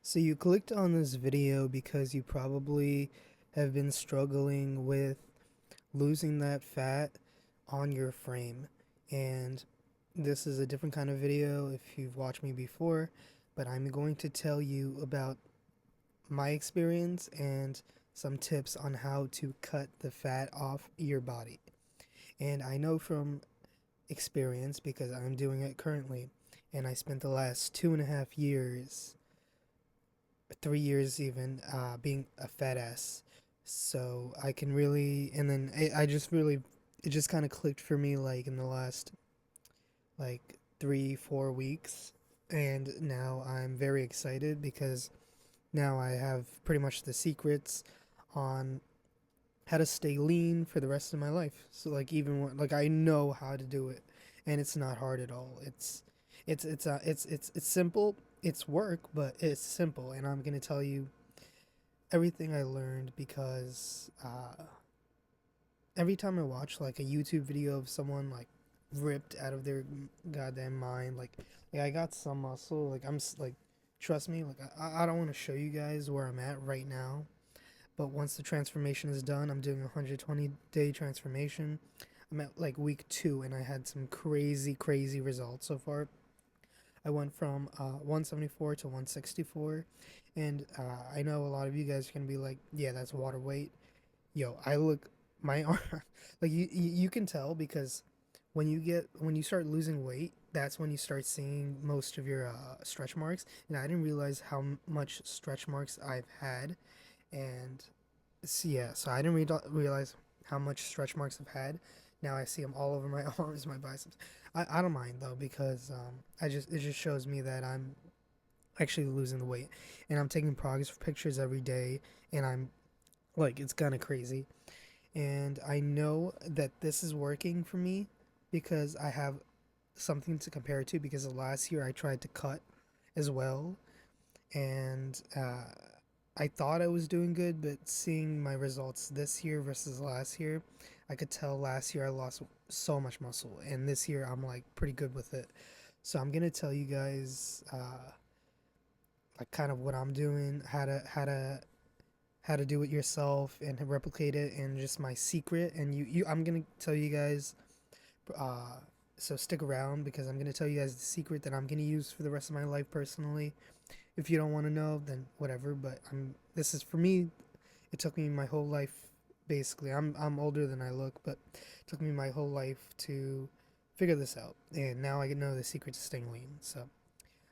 So you clicked on this video because you probably have been struggling with losing that fat on your frame. And this is a different kind of video if you've watched me before, but I'm going to tell you about my experience and some tips on how to cut the fat off your body. And I know from experience because I'm doing it currently, and I spent the last 2.5 years 3 years even being a fat ass. So I can really, and then I just really, it just kind of clicked for me like in the last like 3, 4 weeks. And now I'm very excited because now I have pretty much the secrets on how to stay lean for the rest of my life. So like even when, like I know how to do it, and it's not hard at all. It's simple. It's work, but it's simple, and I'm gonna tell you everything I learned because every time I watch like a YouTube video of someone like ripped out of their goddamn mind, like I got some muscle, like like trust me, like I don't want to show you guys where I'm at right now, but once the transformation is done, I'm doing a 120-day transformation. I'm at like week 2, and I had some crazy results so far. I went from 174 to 164, and I know a lot of you guys are gonna be like, "Yeah, that's water weight." Yo, I look my arm like you can tell because when you start losing weight, that's when you start seeing most of your stretch marks, and I didn't realize how much stretch marks I've had, and so I didn't realize how much stretch marks I've had. Now I see them all over my arms, my biceps. I don't mind though because it just shows me that I'm actually losing the weight, and I'm taking progress pictures every day, and I'm like it's kind of crazy, and I know that this is working for me because I have something to compare it to because last year I tried to cut as well, and I thought I was doing good, but seeing my results this year versus last year, I could tell last year I lost so much muscle, and this year I'm like pretty good with it. So I'm gonna tell you guys like kind of what I'm doing, how to do it yourself and replicate it, and just my secret. And I'm gonna tell you guys. Uh, so stick around because I'm gonna tell you guys the secret that I'm gonna use for the rest of my life personally. If you don't want to know, then whatever. But this is for me. It took me my whole life. Basically, I'm older than I look, but it took me my whole life to figure this out, and now I know the secret to staying lean. So,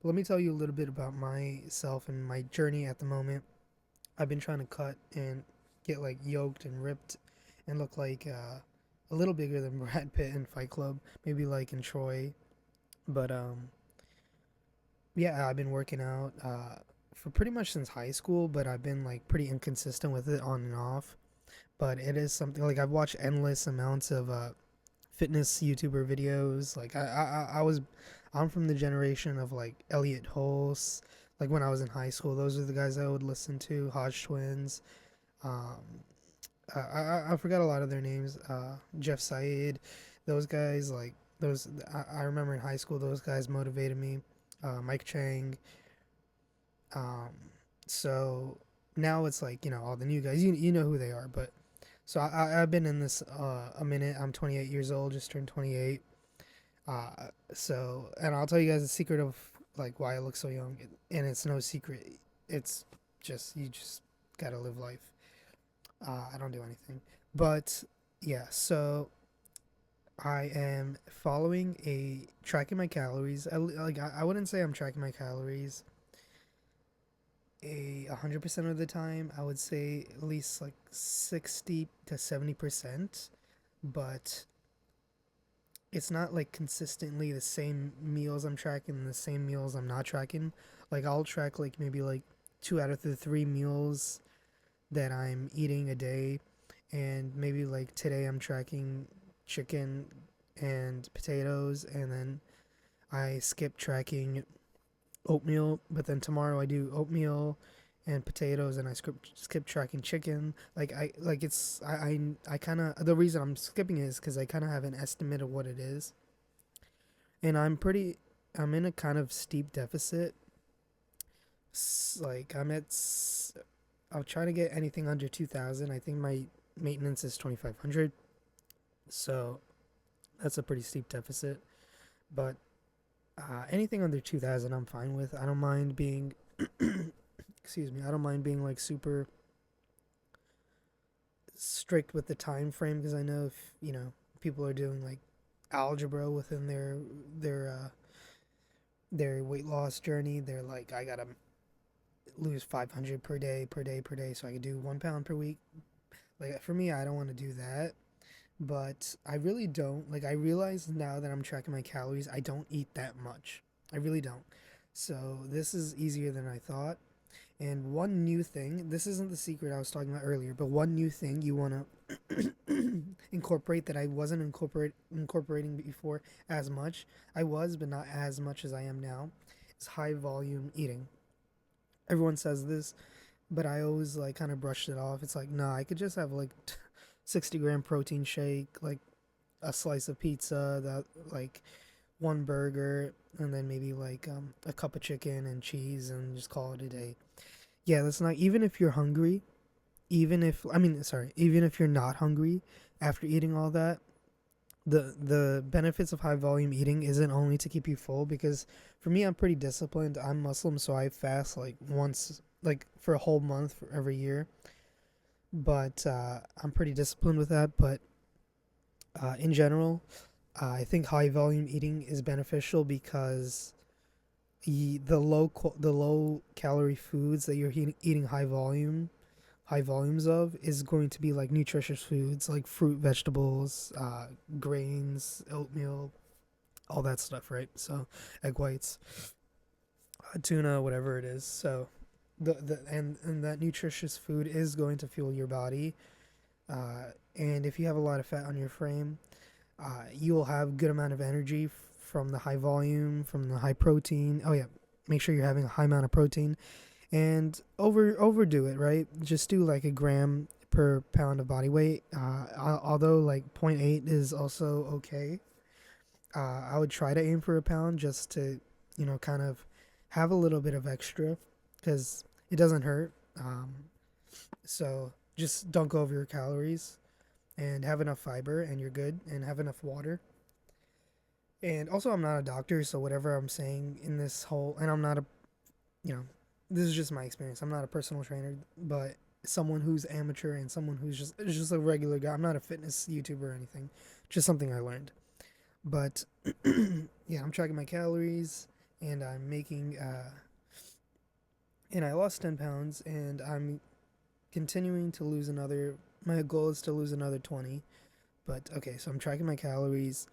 but let me tell you a little bit about myself and my journey at the moment. I've been trying to cut and get like yoked and ripped and look like a little bigger than Brad Pitt in Fight Club, maybe like in Troy. But yeah, I've been working out for pretty much since high school, but I've been like pretty inconsistent with it on and off. But it is something like I've watched endless amounts of fitness YouTuber videos. I'm from the generation of like Elliot Hulse. Like when I was in high school, those are the guys I would listen to. Hodge Twins. Um, I forgot a lot of their names. Jeff Said, those guys like those. I remember in high school those guys motivated me. Mike Chang. Um, so now it's like all the new guys. You know who they are, but so I've been in this a minute. I'm 28 years old, just turned 28. And I'll tell you guys the secret of like why I look so young, and it's no secret. It's just you just gotta live life. I don't do anything, but yeah. So I am following a tracking my calories. I wouldn't say I'm tracking my calories 100% of the time. I would say at least like 60 to 70%, but it's not like consistently the same meals I'm tracking and the same meals I'm not tracking. Like I'll track like maybe like 2 out of the 3 meals that I'm eating a day, and maybe like today I'm tracking chicken and potatoes, and then I skip tracking oatmeal, but then tomorrow I do oatmeal and potatoes, and I skip tracking chicken. I kind of, the reason I'm skipping it is because I kind of have an estimate of what it is, and I'm in a kind of steep deficit. like I'll try to get anything under 2,000. I think my maintenance is 2,500, so that's a pretty steep deficit. But anything under 2,000, I'm fine with. I don't mind being, excuse me, I don't mind being like super strict with the time frame because I know if people are doing like algebra within their weight loss journey, they're like, I gotta lose 500 per day, per day, per day, so I could do 1 pound per week. Like for me, I don't want to do that, but I really don't. Like I realize now that I'm tracking my calories, I don't eat that much. I really don't. So this is easier than I thought. And one new thing, this isn't the secret I was talking about earlier, but one new thing you want to incorporate that I wasn't incorporating before as much. I was, but not as much as I am now, is high volume eating. Everyone says this, but I always like kind of brushed it off. It's like, nah, I could just have like 60-gram protein shake, like a slice of pizza, that like one burger, and then maybe like a cup of chicken and cheese, and just call it a day. Yeah, that's not, even if you're hungry, even if I mean, sorry, even if you're not hungry after eating all that, the benefits of high volume eating isn't only to keep you full, because for me, I'm pretty disciplined. I'm Muslim, so I fast like once, like for a whole month for every year. But I'm pretty disciplined with that. But in general, I think high volume eating is beneficial because the low calorie foods that you're eating high volumes of is going to be like nutritious foods like fruit, vegetables, grains, oatmeal, all that stuff, right? So egg whites, tuna, whatever it is. So and that nutritious food is going to fuel your body. And if you have a lot of fat on your frame, you will have good amount of energy from the high volume, from the high protein. Oh yeah, make sure you're having a high amount of protein, and overdo it, right? Just do like a gram per pound of body weight. Although like zero point 0.8 is also okay. I would try to aim for a pound just to kind of have a little bit of extra because it doesn't hurt. So just don't go over your calories and have enough fiber and you're good, and have enough water. And also, I'm not a doctor, so whatever I'm saying in this whole, and I'm not a, you know, this is just my experience. I'm not a personal trainer, but someone who's amateur and someone who's just a regular guy. I'm not a fitness YouTuber or anything. Just something I learned. But yeah, I'm tracking my calories, and I'm making and I lost 10 pounds, and I'm continuing to lose another. My goal is to lose another 20. But okay, so I'm tracking my calories.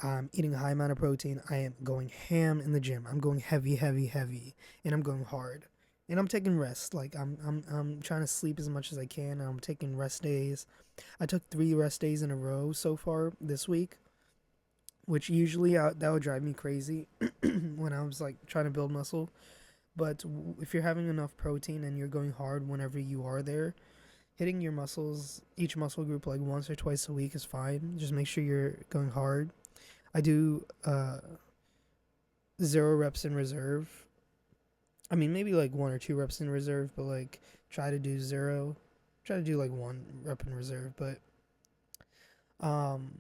I'm eating a high amount of protein. I am going ham in the gym. I'm going heavy, heavy, heavy, and I'm going hard. And I'm taking rest. Like I'm trying to sleep as much as I can. And I'm taking rest days. I took 3 rest days in a row so far this week, which usually that would drive me crazy when I was like trying to build muscle. But if you're having enough protein and you're going hard whenever you are there, hitting your muscles, each muscle group like once or twice a week is fine. Just make sure you're going hard. I do 0 reps in reserve. I mean, maybe like 1 or 2 reps in reserve, but like try to do 0. Try to do like 1 rep in reserve, but um,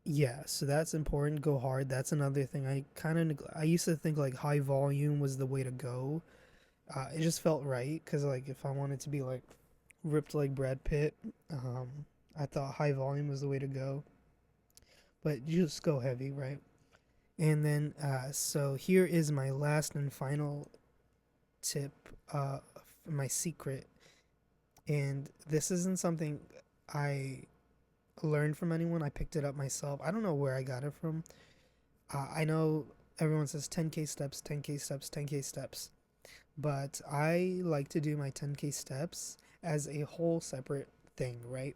yeah. So that's important. Go hard. That's another thing. I used to think like high volume was the way to go. It just felt right because like if I wanted to be like ripped like Brad Pitt, I thought high volume was the way to go. But you just go heavy, right? And then, so here is my last and final tip, my secret. And this isn't something I learned from anyone. I picked it up myself. I don't know where I got it from. I know everyone says 10K steps, 10K steps, 10K steps. But I like to do my 10K steps as a whole separate thing, right?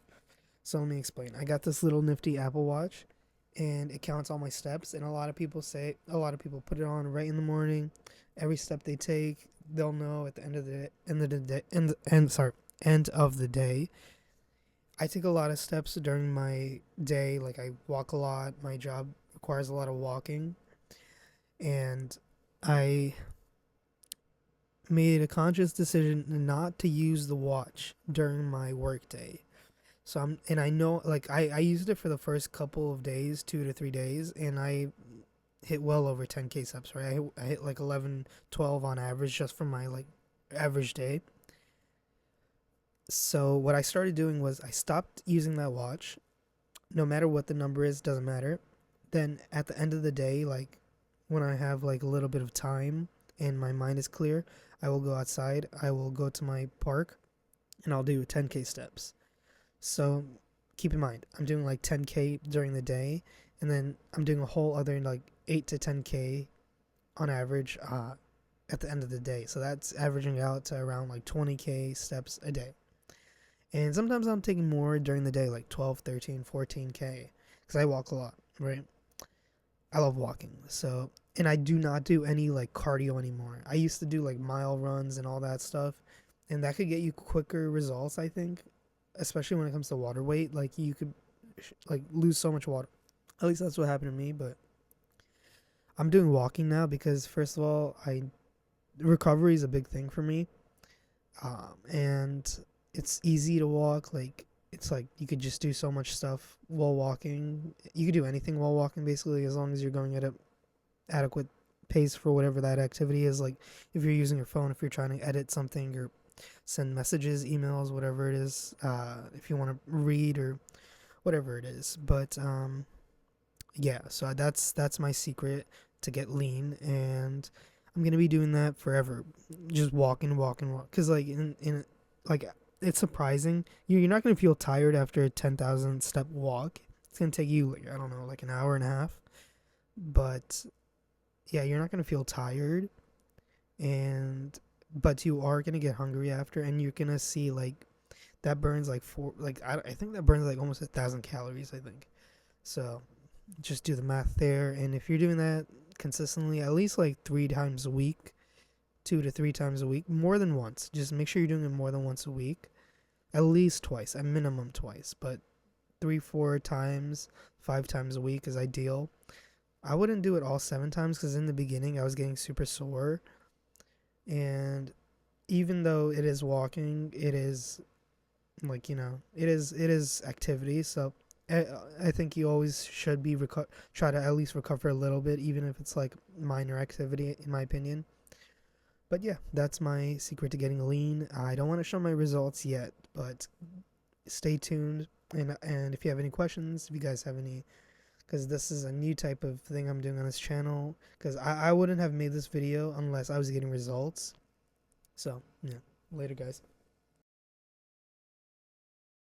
So let me explain. I got this little nifty Apple Watch, and it counts all my steps. And a lot of people put it on right in the morning. Every step they take, they'll know at the end of end of the day. I take a lot of steps during my day. Like I walk a lot. My job requires a lot of walking, and I made a conscious decision not to use the watch during my workday. So and I know, like, I used it for the first couple of days, 2 to 3 days, and I hit well over 10K steps, right? I hit like 11, 12 on average just from my like average day. So what I started doing was I stopped using that watch. No matter what the number is, doesn't matter. Then at the end of the day, like when I have like a little bit of time and my mind is clear, I will go outside. I will go to my park and I'll do 10K steps. So keep in mind, I'm doing like 10K during the day, and then I'm doing a whole other like 8 to 10K on average at the end of the day. So that's averaging out to around like 20K steps a day. And sometimes I'm taking more during the day, like 12, 13, 14K, because I walk a lot, right? I love walking. So, and I do not do any like cardio anymore. I used to do like mile runs and all that stuff, and that could get you quicker results, I think, especially when it comes to water weight. Like you could like lose so much water. At least that's what happened to me, but I'm doing walking now because first of all, I recovery is a big thing for me. And it's easy to walk. Like it's like you could just do so much stuff while walking. You could do anything while walking, basically, as long as you're going at a adequate pace for whatever that activity is. Like if you're using your phone, if you're trying to edit something or send messages, emails, whatever it is, if you want to read or whatever it is. But yeah, so that's my secret to get lean, and I'm gonna be doing that forever. Just walking, walking, walk. Cause like in like it's surprising. You're not gonna feel tired after a 10,000 step walk. It's gonna take you like I don't know, like an hour and a half. But yeah, you're not gonna feel tired, and but you are gonna get hungry after, and you're gonna see like that burns like I think that burns like almost 1,000 calories. I think so. Just do the math there, and if you're doing that consistently, at least like 3 times a week, 2 to 3 times a week, more than once. Just make sure you're doing it more than once a week, at least twice, at minimum twice, but 3, 4 times, 5 times a week is ideal. I wouldn't do it all 7 times because in the beginning I was getting super sore, and even though it is walking, it is like it is activity. So I think you always should be try to at least recover a little bit, even if it's like minor activity, in my opinion. But yeah, that's my secret to getting lean. I don't want to show my results yet, but stay tuned. And if you have any questions, if you guys have any, because this is a new type of thing I'm doing on this channel, because I wouldn't have made this video unless I was getting results. So yeah, later guys.